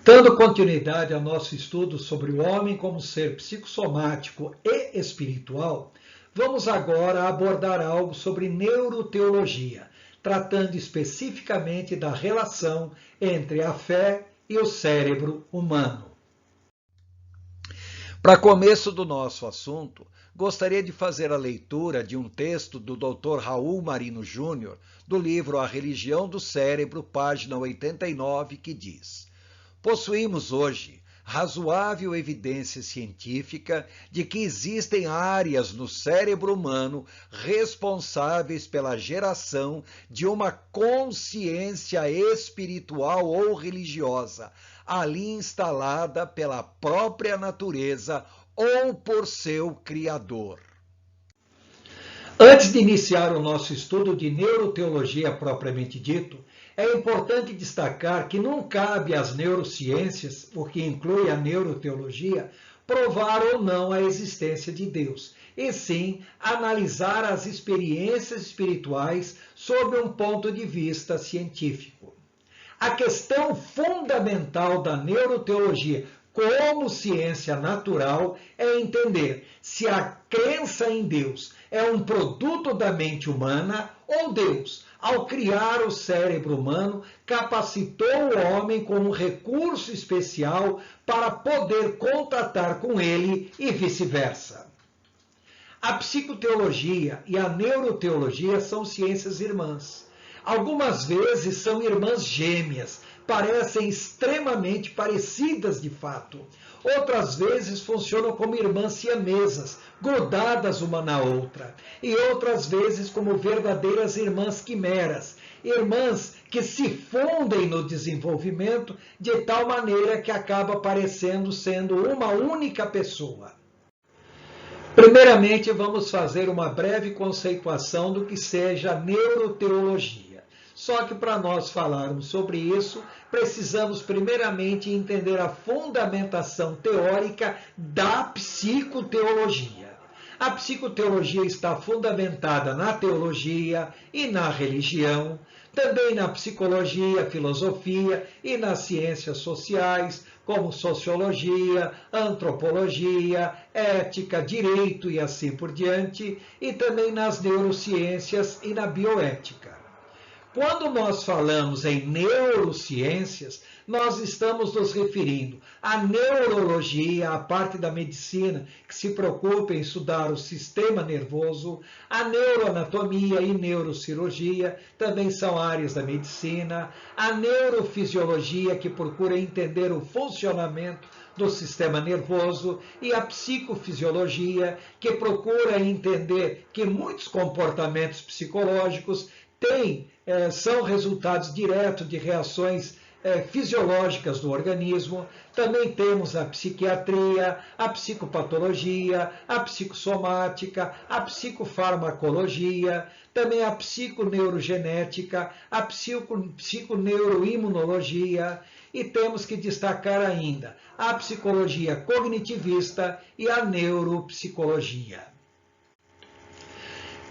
Dando continuidade ao nosso estudo sobre o homem como ser psicossomático e espiritual, vamos agora abordar algo sobre neuroteologia, tratando especificamente da relação entre a fé e o cérebro humano. Para começo do nosso assunto, gostaria de fazer a leitura de um texto do Dr. Raul Marino Júnior, do livro A Religião do Cérebro, página 89, que diz: possuímos hoje razoável evidência científica de que existem áreas no cérebro humano responsáveis pela geração de uma consciência espiritual ou religiosa, ali instalada pela própria natureza ou por seu Criador. Antes de iniciar o nosso estudo de neuroteologia propriamente dito, é importante destacar que não cabe às neurociências, o que inclui a neuroteologia, provar ou não a existência de Deus, e sim analisar as experiências espirituais sob um ponto de vista científico. A questão fundamental da neuroteologia como ciência natural é entender se a crença em Deus é um produto da mente humana ou Deus, ao criar o cérebro humano, capacitou o homem com um recurso especial para poder contatar com ele e vice-versa. A psicoteologia e a neuroteologia são ciências irmãs. Algumas vezes são irmãs gêmeas, parecem extremamente parecidas de fato. Outras vezes funcionam como irmãs siamesas, grudadas uma na outra. E outras vezes como verdadeiras irmãs quimeras, irmãs que se fundem no desenvolvimento de tal maneira que acaba parecendo sendo uma única pessoa. Primeiramente, vamos fazer uma breve conceituação do que seja neuroteologia. Só que para nós falarmos sobre isso, precisamos primeiramente entender a fundamentação teórica da psicoteologia. A psicoteologia está fundamentada na teologia e na religião, também na psicologia, filosofia e nas ciências sociais, como sociologia, antropologia, ética, direito e assim por diante, e também nas neurociências e na bioética. Quando nós falamos em neurociências, nós estamos nos referindo à neurologia, a parte da medicina que se preocupa em estudar o sistema nervoso, a neuroanatomia e neurocirurgia também são áreas da medicina, a neurofisiologia, que procura entender o funcionamento do sistema nervoso, e a psicofisiologia, que procura entender que muitos comportamentos psicológicos são resultados diretos de reações fisiológicas do organismo. Também temos a psiquiatria, a psicopatologia, a psicossomática, a psicofarmacologia, também a psiconeurogenética, a psiconeuroimunologia, e temos que destacar ainda a psicologia cognitivista e a neuropsicologia.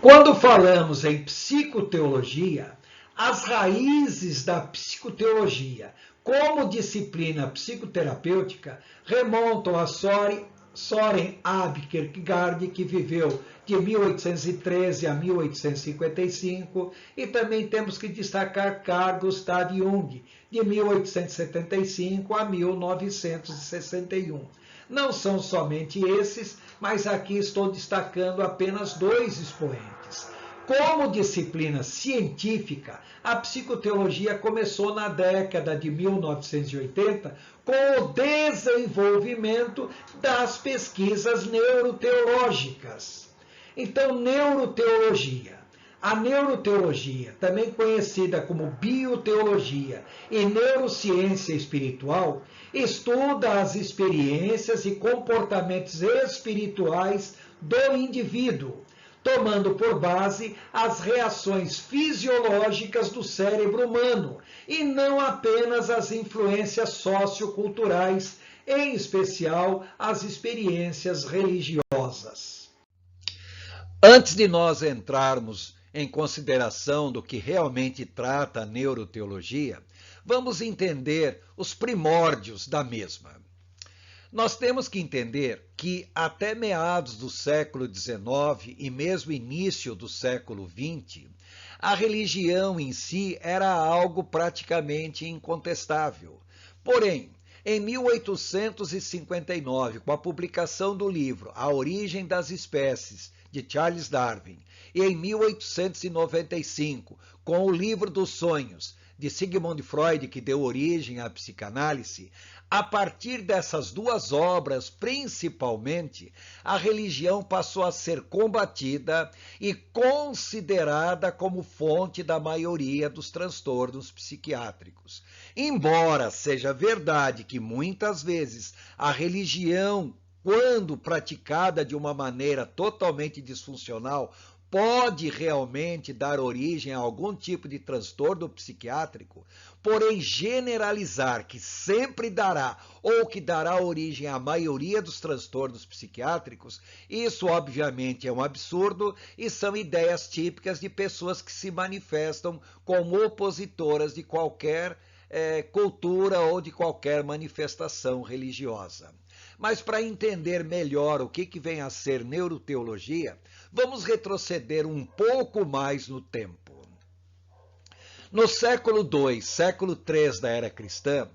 Quando falamos em psicoteologia, as raízes da psicoteologia como disciplina psicoterapêutica remontam a Søren Ab Kierkegaard, que viveu de 1813 a 1855, e também temos que destacar Carl Gustav Jung, de 1875 a 1961. Não são somente esses, mas aqui estou destacando apenas dois expoentes. Como disciplina científica, a psicoteologia começou na década de 1980 com o desenvolvimento das pesquisas neuroteológicas. Então, neuroteologia. A neuroteologia, também conhecida como bioteologia e neurociência espiritual, estuda as experiências e comportamentos espirituais do indivíduo, tomando por base as reações fisiológicas do cérebro humano e não apenas as influências socioculturais, em especial as experiências religiosas. Antes de nós entrarmos em consideração do que realmente trata a neuroteologia, vamos entender os primórdios da mesma. Nós temos que entender que até meados do século XIX e mesmo início do século XX, a religião em si era algo praticamente incontestável. Porém, em 1859, com a publicação do livro A Origem das Espécies, de Charles Darwin, e em 1895, com o Livro dos Sonhos, de Sigmund Freud, que deu origem à psicanálise, a partir dessas duas obras, principalmente, a religião passou a ser combatida e considerada como fonte da maioria dos transtornos psiquiátricos. Embora seja verdade que muitas vezes a religião, quando praticada de uma maneira totalmente disfuncional, pode realmente dar origem a algum tipo de transtorno psiquiátrico, porém generalizar que sempre dará ou que dará origem à maioria dos transtornos psiquiátricos, isso obviamente é um absurdo e são ideias típicas de pessoas que se manifestam como opositoras de qualquer cultura ou de qualquer manifestação religiosa. Mas para entender melhor o que vem a ser neuroteologia, vamos retroceder um pouco mais no tempo. No século II, século III da era cristã,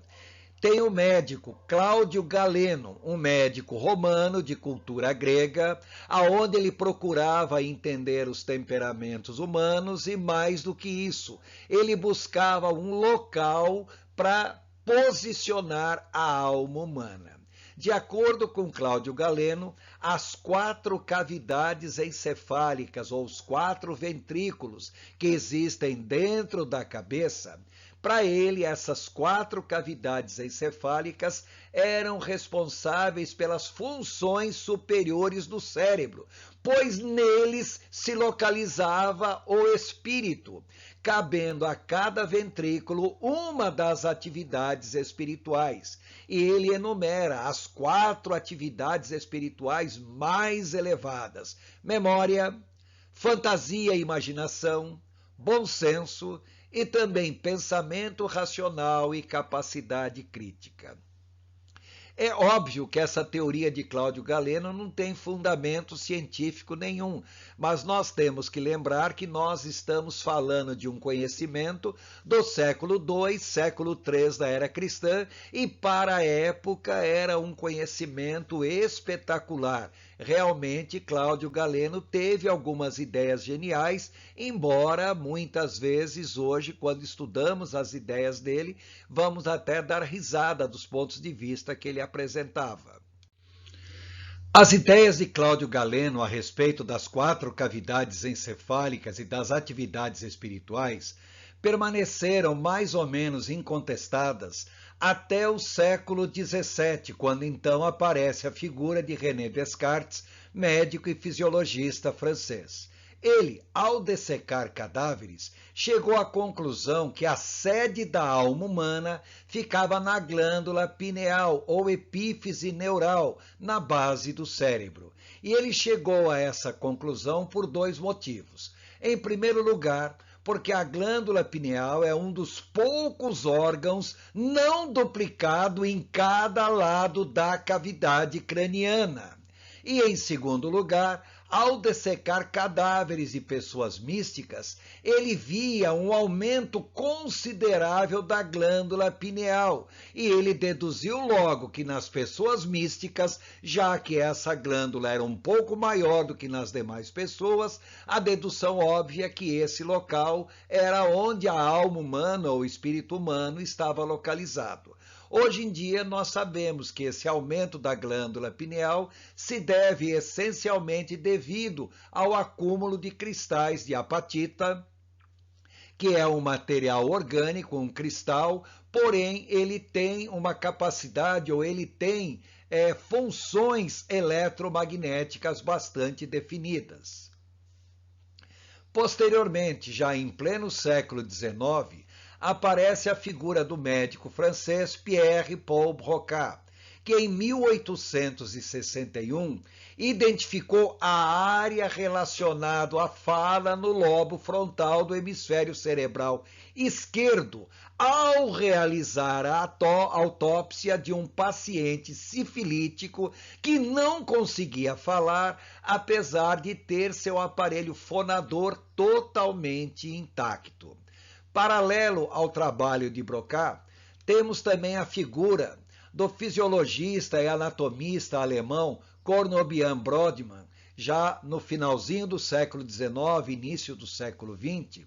tem o médico Cláudio Galeno, um médico romano de cultura grega, aonde ele procurava entender os temperamentos humanos e, mais do que isso, ele buscava um local para posicionar a alma humana. De acordo com Cláudio Galeno, as 4 cavidades encefálicas, ou os 4 ventrículos que existem dentro da cabeça, para ele, essas 4 cavidades encefálicas eram responsáveis pelas funções superiores do cérebro, pois neles se localizava o espírito, cabendo a cada ventrículo uma das atividades espirituais. E ele enumera as 4 atividades espirituais mais elevadas: memória, fantasia e imaginação, bom senso e também pensamento racional e capacidade crítica. É óbvio que essa teoria de Cláudio Galeno não tem fundamento científico nenhum, mas nós temos que lembrar que nós estamos falando de um conhecimento do século II, século III da era cristã, e para a época era um conhecimento espetacular. Realmente, Cláudio Galeno teve algumas ideias geniais, embora muitas vezes hoje, quando estudamos as ideias dele, vamos até dar risada dos pontos de vista que ele apresentava. As ideias de Cláudio Galeno a respeito das 4 cavidades encefálicas e das atividades espirituais permaneceram mais ou menos incontestadas até o século XVII, quando então aparece a figura de René Descartes, médico e fisiologista francês. Ele, ao dessecar cadáveres, chegou à conclusão que a sede da alma humana ficava na glândula pineal ou epífise neural, na base do cérebro. E ele chegou a essa conclusão por 2 motivos. Em primeiro lugar, porque a glândula pineal é um dos poucos órgãos não duplicado em cada lado da cavidade craniana. E, em segundo lugar, ao dessecar cadáveres de pessoas místicas, ele via um aumento considerável da glândula pineal e ele deduziu logo que nas pessoas místicas, já que essa glândula era um pouco maior do que nas demais pessoas, a dedução óbvia é que esse local era onde a alma humana ou o espírito humano estava localizado. Hoje em dia, nós sabemos que esse aumento da glândula pineal se deve essencialmente devido ao acúmulo de cristais de apatita, que é um material orgânico, um cristal, porém ele tem uma capacidade ou ele tem funções eletromagnéticas bastante definidas. Posteriormente, já em pleno século XIX, aparece a figura do médico francês Pierre Paul Broca, que em 1861 identificou a área relacionada à fala no lobo frontal do hemisfério cerebral esquerdo ao realizar a autópsia de um paciente sifilítico que não conseguia falar, apesar de ter seu aparelho fonador totalmente intacto. Paralelo ao trabalho de Broca, temos também a figura do fisiologista e anatomista alemão Cornobian Brodmann, já no finalzinho do século XIX, início do século XX,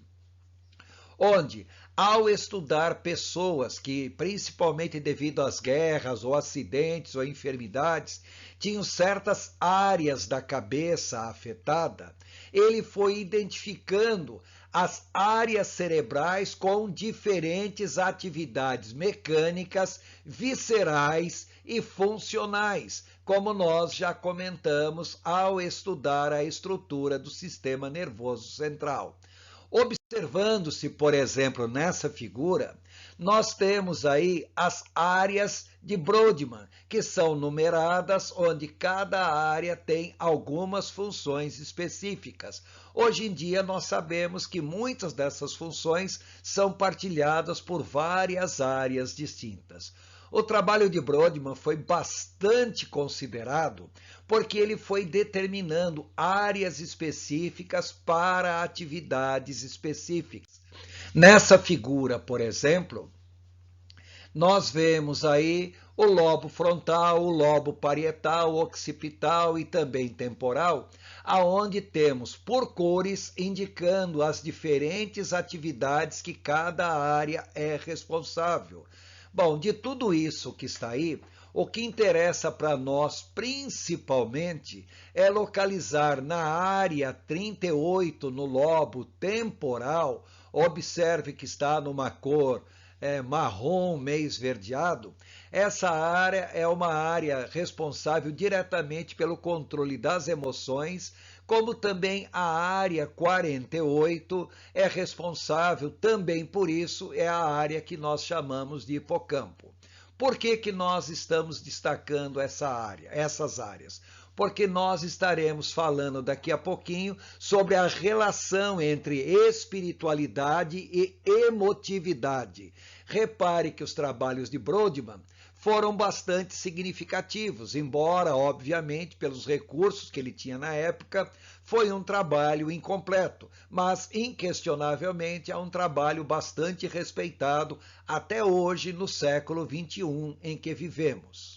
onde, ao estudar pessoas que, principalmente devido às guerras ou acidentes ou enfermidades, tinham certas áreas da cabeça afetada, ele foi identificando as áreas cerebrais com diferentes atividades mecânicas, viscerais e funcionais, como nós já comentamos ao estudar a estrutura do sistema nervoso central. Observando-se, por exemplo, nessa figura, nós temos aí as áreas de Brodmann, que são numeradas, onde cada área tem algumas funções específicas. Hoje em dia, nós sabemos que muitas dessas funções são partilhadas por várias áreas distintas. O trabalho de Brodmann foi bastante considerado porque ele foi determinando áreas específicas para atividades específicas. Nessa figura, por exemplo, nós vemos aí o lobo frontal, o lobo parietal, occipital e também temporal, aonde temos por cores indicando as diferentes atividades que cada área é responsável. Bom, de tudo isso que está aí, o que interessa para nós principalmente é localizar na área 38, no lobo temporal, observe que está numa cor marrom, meio esverdeado. Essa área é uma área responsável diretamente pelo controle das emoções, como também a área 48 é responsável também por isso, é a área que nós chamamos de hipocampo. Por que nós estamos destacando essas áreas? Porque nós estaremos falando daqui a pouquinho sobre a relação entre espiritualidade e emotividade. Repare que os trabalhos de Brodmann foram bastante significativos, embora, obviamente, pelos recursos que ele tinha na época, foi um trabalho incompleto, mas, inquestionavelmente, é um trabalho bastante respeitado até hoje, no século XXI em que vivemos.